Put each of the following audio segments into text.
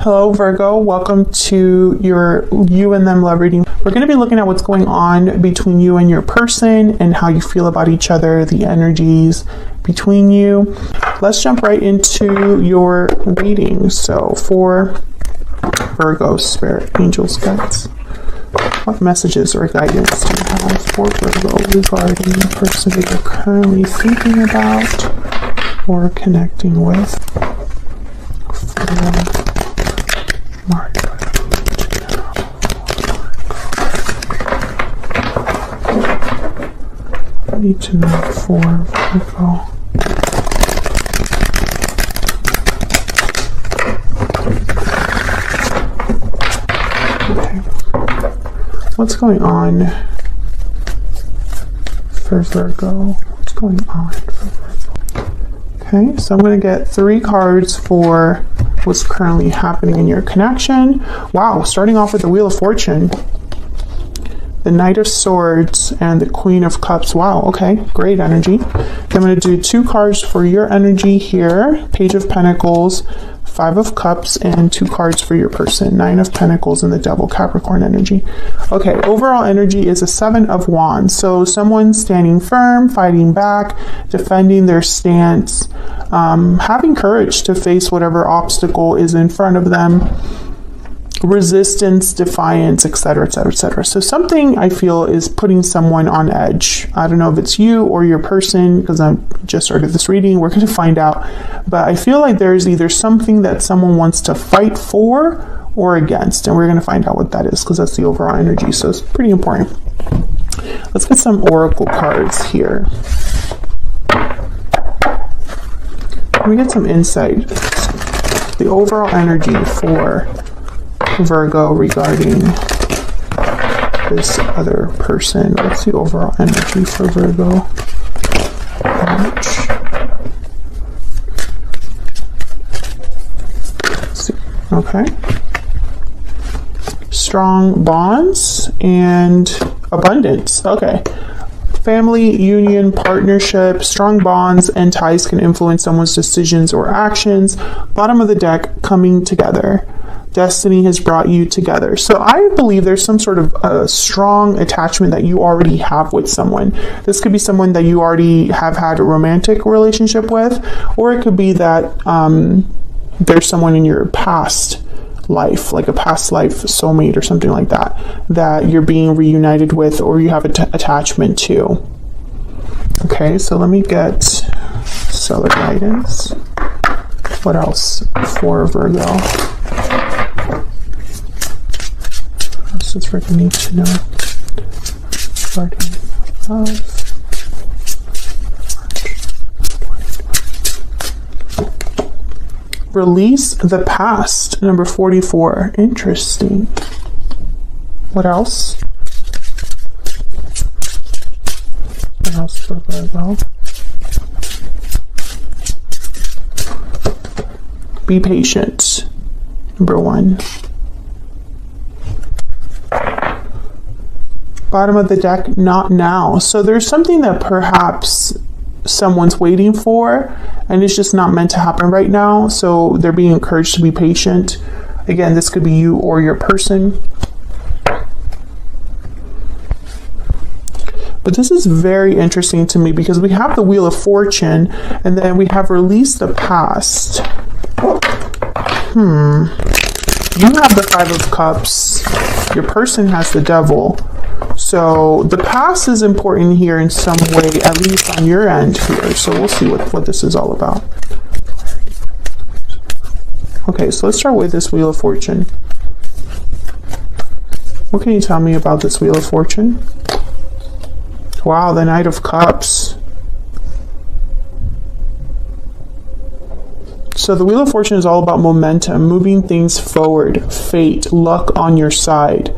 Hello Virgo, welcome to your you and them love reading. We're going to be looking at what's going on between you and your person and how you feel about each other, the energies between you. Let's jump right into your reading. So for Virgo, spirit, angels, guides, what messages or guidance do you have for Virgo regarding the person that you're currently thinking about or connecting with for March? I need to know for Virgo. Okay. What's going on for Virgo? What's going on for Virgo? Okay, so I'm going to get 3 cards for what's currently happening in your connection. Wow, starting off with the Wheel of Fortune, the Knight of Swords, and the Queen of Cups. Wow, okay, great energy. I'm going to do 2 cards for your energy here. Page of Pentacles, 5 of Cups, and 2 cards for your person. 9 of Pentacles and the Devil, Capricorn energy. Okay, overall energy is a 7 of Wands. So someone standing firm, fighting back, defending their stance, having courage to face whatever obstacle is in front of them, resistance, defiance, etc., etc., etc. So something I feel is putting someone on edge. I don't know if it's you or your person, because I just started this reading. We're going to find out. But I feel like there's either something that someone wants to fight for or against, and we're going to find out what that is, because that's the overall energy. So it's pretty important. Let's get some oracle cards here. Let me get some insight. The overall energy for Virgo regarding this other person. What's the overall energy for Virgo? Okay. Strong bonds and abundance. Okay. Family, union, partnership, strong bonds and ties can influence someone's decisions or actions. Bottom of the deck, coming together. Destiny has brought you together. So I believe there's some sort of a strong attachment that you already have with someone. This could be someone that you already have had a romantic relationship with, or it could be that there's someone in your past life, like a past life soulmate or something like that, that you're being reunited with or you have attachment to. Okay, so let me get stellar guidance. What else for Virgo? That's what we need to know. Regarding love. Release the past, number 44. Interesting. What else? What else for Virgo? Be patient, number 1. Bottom of the deck, not now. So there's something that perhaps someone's waiting for and it's just not meant to happen right now. So they're being encouraged to be patient. Again, this could be you or your person. But this is very interesting to me because we have the Wheel of Fortune and then we have released the past. You have the 5 of Cups. Your person has the Devil. So the past is important here in some way, at least on your end here. So we'll see what this is all about. Okay, so let's start with this Wheel of Fortune. What can you tell me about this Wheel of Fortune? Wow, the Knight of Cups. So the Wheel of Fortune is all about momentum, moving things forward, fate, luck on your side.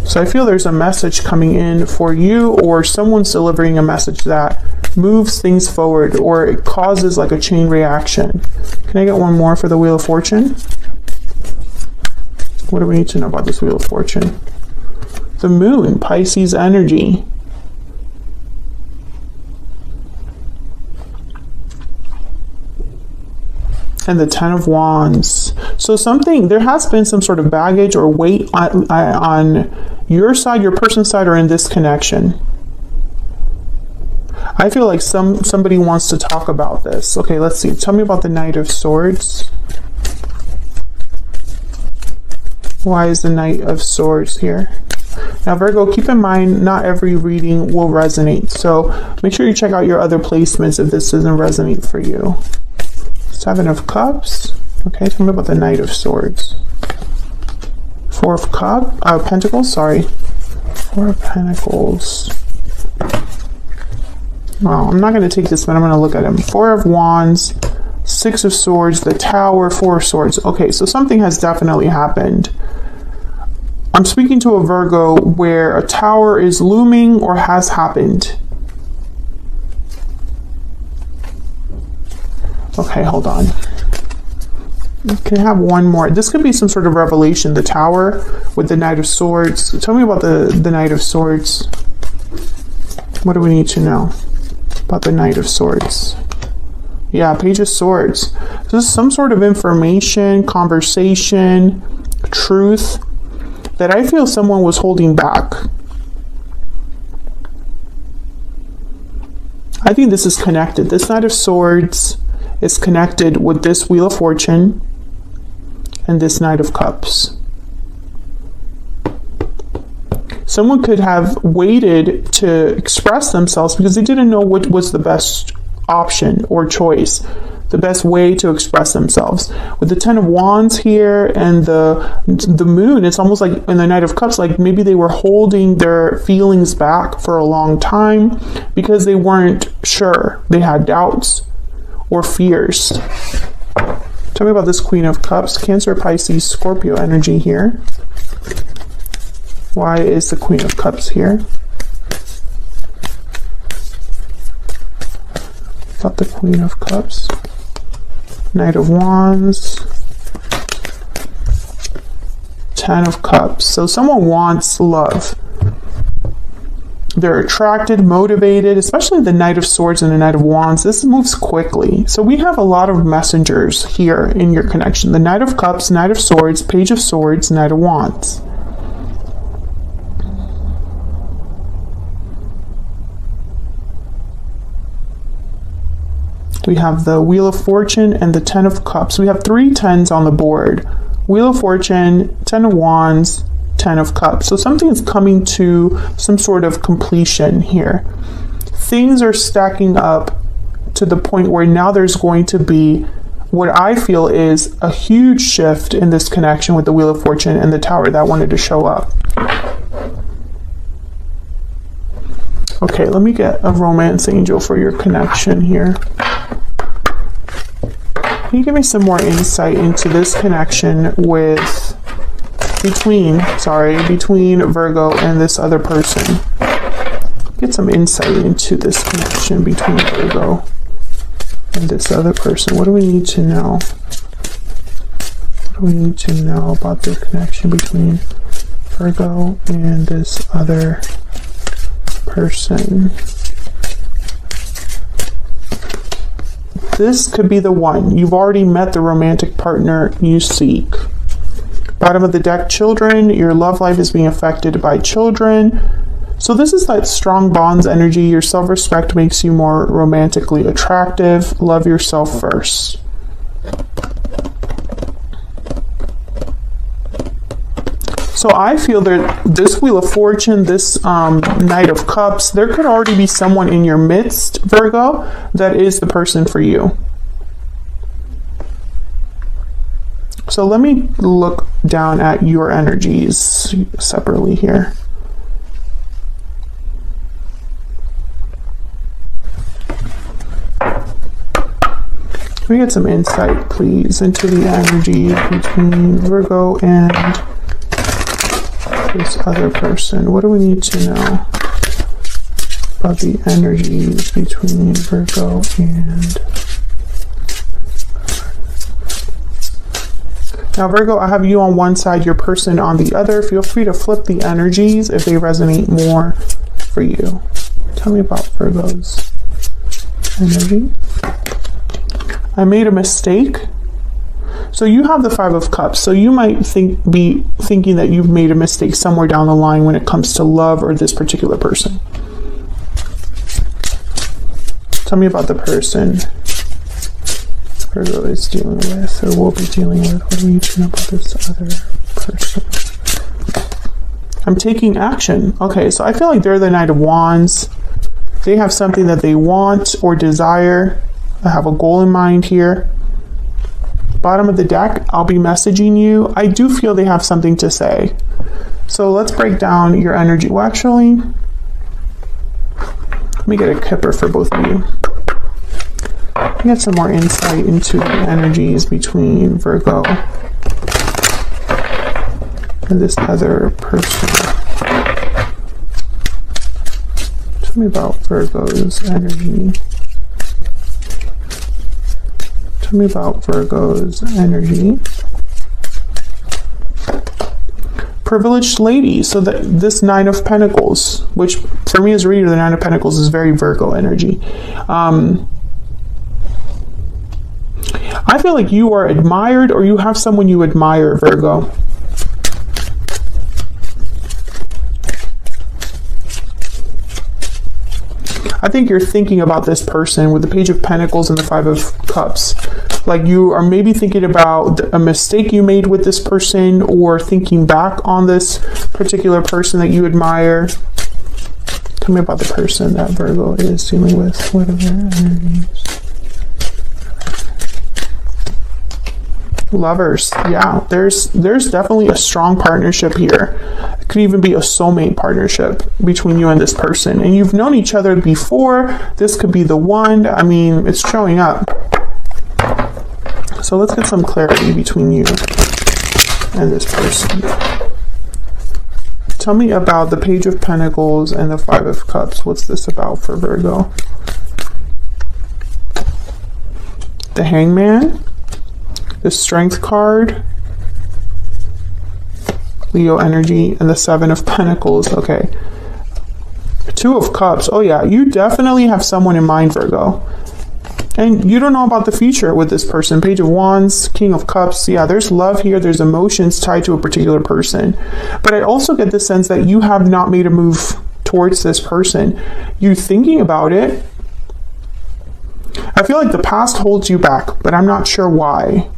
So I feel there's a message coming in for you, or someone's delivering a message that moves things forward, or it causes like a chain reaction. Can I get one more for the Wheel of Fortune? What do we need to know about this Wheel of Fortune? The Moon, Pisces energy. and the Ten of Wands. So there has been some sort of baggage or weight on your side, your person's side, or in this connection. I feel like somebody wants to talk about this. Okay, let's see. Tell me about the Knight of Swords. Why is the Knight of Swords here? Now, Virgo, keep in mind, not every reading will resonate. So make sure you check out your other placements if this doesn't resonate for you. Seven of Cups. Okay, tell me about the Knight of Swords. Four of Pentacles, sorry. Four of Pentacles. Well, I'm not going to take this, but I'm going to look at them. Four of Wands, Six of Swords, the Tower, Four of Swords. Okay, so something has definitely happened. I'm speaking to a Virgo where a tower is looming or has happened. Okay, hold on. Can I have one more? This could be some sort of revelation. The Tower with the Knight of Swords. Tell me about the Knight of Swords. What do we need to know about the Knight of Swords? Yeah, Page of Swords. This is some sort of information, conversation, truth that I feel someone was holding back. I think this is connected. This Knight of Swords is connected with this Wheel of Fortune and this Knight of Cups. Someone could have waited to express themselves because they didn't know what was the best option or choice, the best way to express themselves. With the Ten of Wands here and the Moon, it's almost like in the Knight of Cups, like maybe they were holding their feelings back for a long time because they weren't sure. They had doubts or fears. Tell me about this Queen of Cups, Cancer, Pisces, Scorpio energy here. Why is the Queen of Cups here? About the Queen of Cups. Knight of Wands. Ten of Cups. So someone wants love. They're attracted, motivated, especially the Knight of Swords and the Knight of Wands. This moves quickly. So we have a lot of messengers here in your connection. The Knight of Cups, Knight of Swords, Page of Swords, Knight of Wands. We have the Wheel of Fortune and the Ten of Cups. We have 3 tens on the board. Wheel of Fortune, Ten of Wands, Ten of Cups. So something is coming to some sort of completion here. Things are stacking up to the point where now there's going to be what I feel is a huge shift in this connection with the Wheel of Fortune and the Tower that wanted to show up. Okay, let me get a romance angel for your connection here. Can you give me some more insight into this connection between Virgo and this other person? Get some insight into this connection between Virgo and this other person. What do we need to know? What do we need to know about the connection between Virgo and this other person? This could be the one. You've already met the romantic partner you seek. Bottom of the deck, children. Your love life is being affected by children. So this is that strong bonds energy. Your self-respect makes you more romantically attractive. Love yourself first. So I feel that this Wheel of Fortune, this Knight of Cups, there could already be someone in your midst, Virgo, that is the person for you. So let me look down at your energies separately here. Can we get some insight, please, into the energy between Virgo and this other person? What do we need to know about the energies between Virgo and... Now, Virgo, I have you on one side, your person on the other. Feel free to flip the energies if they resonate more for you. Tell me about Virgo's energy. I made a mistake. So you have the Five of Cups. So you might be thinking that you've made a mistake somewhere down the line when it comes to love or this particular person. Tell me about the person Virgo is dealing with or will be dealing with. What do you know about this other person? I'm taking action. Okay, so I feel like they're the Knight of Wands. They have something that they want or desire. I have a goal in mind here. Bottom of the deck, I'll be messaging you. I do feel they have something to say. So let's break down your energy. Well, actually, let me get a kipper for both of you. Get some more insight into the energies between Virgo and this other person. Tell me about Virgo's energy. Tell me about Virgo's energy. Privileged lady. So this Nine of Pentacles, which for me as a reader, the Nine of Pentacles is very Virgo energy. I feel like you are admired or you have someone you admire, Virgo. I think you're thinking about this person with the Page of Pentacles and the Five of Cups. Like you are maybe thinking about a mistake you made with this person or thinking back on this particular person that you admire. Tell me about the person that Virgo is dealing with. What are their energies? Lovers. Yeah, there's definitely a strong partnership here. It could even be a soulmate partnership between you and this person. And you've known each other before. This could be the one. I mean, it's showing up. So let's get some clarity between you and this person. Tell me about the Page of Pentacles and the Five of Cups. What's this about for Virgo? The Hangman. The Strength card, Leo energy, and the Seven of Pentacles. Okay. Two of Cups. Oh yeah, you definitely have someone in mind, Virgo. And you don't know about the future with this person. Page of Wands, King of Cups. Yeah, there's love here. There's emotions tied to a particular person. But I also get the sense that you have not made a move towards this person. You're thinking about it. I feel like the past holds you back, but I'm not sure why.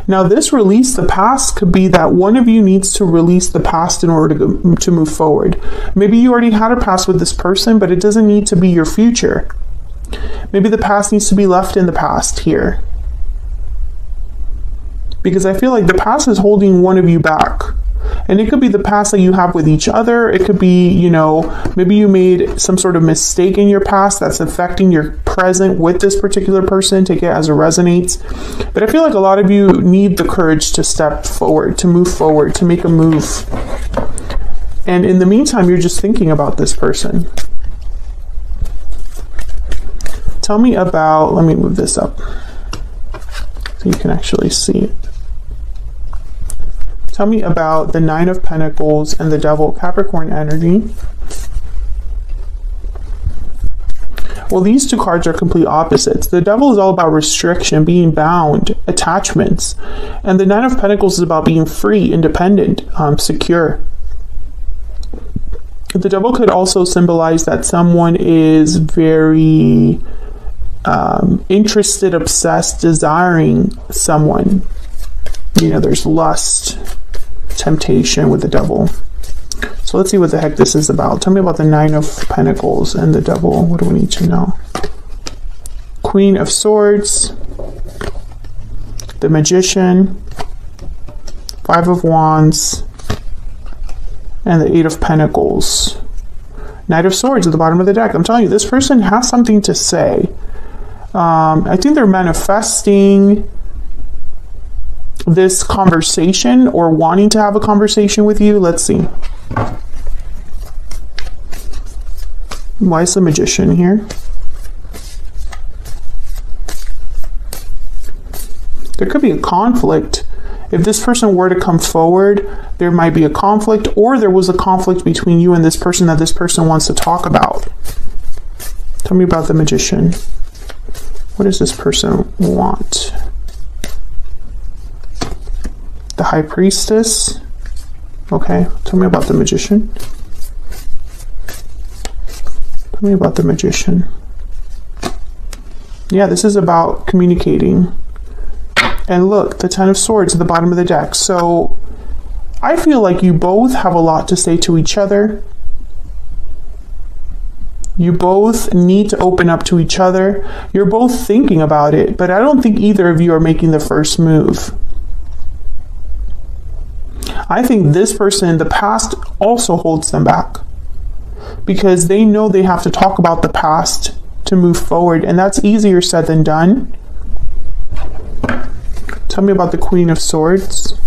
Now, this release the past could be that one of you needs to release the past in order to move forward. Maybe you already had a past with this person, but it doesn't need to be your future. Maybe the past needs to be left in the past here. Because I feel like the past is holding one of you back. And it could be the past that you have with each other. It could be, you know, maybe you made some sort of mistake in your past that's affecting your present with this particular person. Take it as it resonates. But I feel like a lot of you need the courage to step forward, to move forward, to make a move. And in the meantime, you're just thinking about this person. Tell me about, let me move this up so you can actually see it. Tell me about the Nine of Pentacles and the Devil, Capricorn energy. Well, these two cards are complete opposites. The Devil is all about restriction, being bound, attachments. And the Nine of Pentacles is about being free, independent, secure. The Devil could also symbolize that someone is very interested, obsessed, desiring someone. You know, there's lust, temptation with the Devil. So let's see what the heck this is about. Tell me about the Nine of Pentacles and the Devil. What do we need to know? Queen of Swords, the Magician, Five of Wands, and the Eight of Pentacles. Knight of Swords at the bottom of the deck. I'm telling you, this person has something to say. I think they're manifesting this conversation or wanting to have a conversation with you. Let's see. Why is the Magician here? There could be a conflict. If this person were to come forward, there might be a conflict, or there was a conflict between you and this person that this person wants to talk about. Tell Tell me about the Magician. What does this person want? The High Priestess. Okay, tell me about the Magician. Tell me about the Magician. Yeah, this is about communicating. And look, the Ten of Swords at the bottom of the deck. So I feel like you both have a lot to say to each other. You both need to open up to each other. You're both thinking about it, but I don't think either of you are making the first move. I think this person in the past also holds them back because they know they have to talk about the past to move forward, and that's easier said than done. Tell me about the Queen of Swords.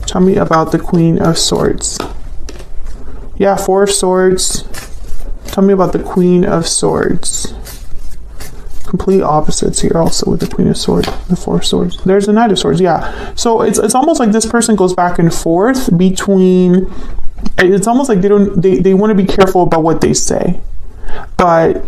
Tell me about the Queen of Swords. Yeah, Four of Swords. Tell me about the Queen of Swords. Complete opposites here also with the Queen of Swords, the Four of Swords. There's the Knight of Swords, yeah. So it's almost like this person goes back and forth between, it's almost like they want to be careful about what they say, but,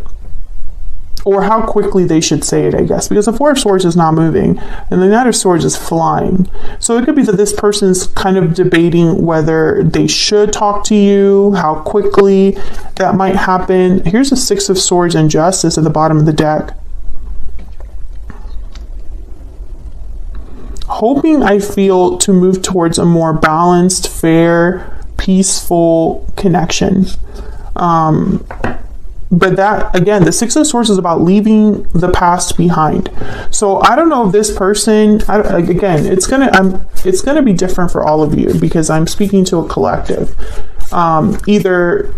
or how quickly they should say it, I guess, because the Four of Swords is not moving and the Knight of Swords is flying. So it could be that this person's kind of debating whether they should talk to you, how quickly that might happen. Here's the Six of Swords and Justice at the bottom of the deck. Hoping, I feel, to move towards a more balanced, fair, peaceful connection. But that, again, the Six of Swords is about leaving the past behind. So I don't know if this person, again, it's gonna be different for all of you because I'm speaking to a collective. Either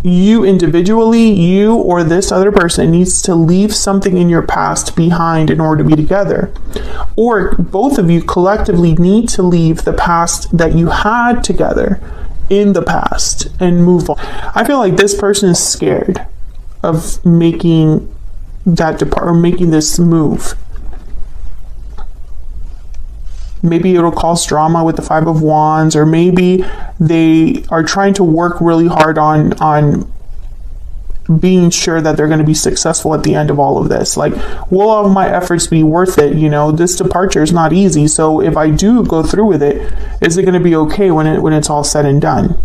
you individually, you or this other person needs to leave something in your past behind in order to be together. Or both of you collectively need to leave the past that you had together in the past and move on. I feel like this person is scared of making that or making this move. Maybe it'll cause drama with the Five of Wands, or maybe they are trying to work really hard on being sure that they're going to be successful at the end of all of this. Like, will all of my efforts be worth it? You know, this departure is not easy. So if I do go through with it, is it going to be okay when it's all said and done?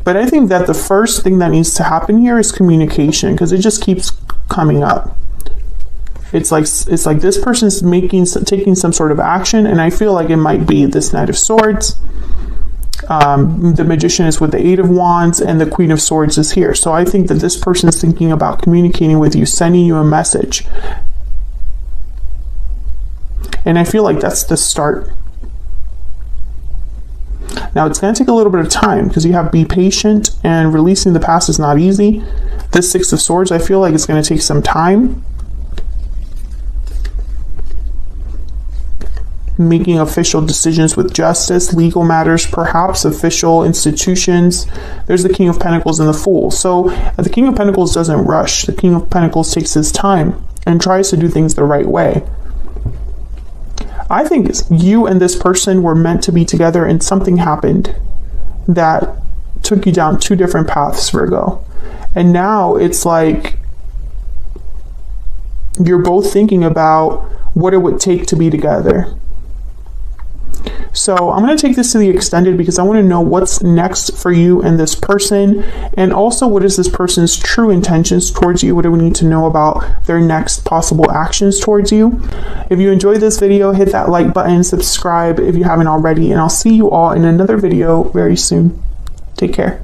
But I think that the first thing that needs to happen here is communication, because it just keeps coming up. It's like this person's taking some sort of action, and I feel like it might be this Knight of Swords. The Magician is with the Eight of Wands, and the Queen of Swords is here. So I think that this person is thinking about communicating with you, sending you a message. And I feel like that's the start. Now it's going to take a little bit of time because you have to be patient, and releasing the past is not easy. This Six of Swords, I feel like it's going to take some time. Making official decisions with justice, legal matters, perhaps official institutions. There's the King of Pentacles and the Fool. So the King of Pentacles doesn't rush. The King of Pentacles takes his time and tries to do things the right way. I think you and this person were meant to be together, and something happened that took you down two different paths, Virgo. And now it's like you're both thinking about what it would take to be together. So I'm going to take this to the extended because I want to know what's next for you and this person, and also what is this person's true intentions towards you. What do we need to know about their next possible actions towards you? If you enjoyed this video, hit that like button, subscribe if you haven't already, and I'll see you all in another video very soon. Take care.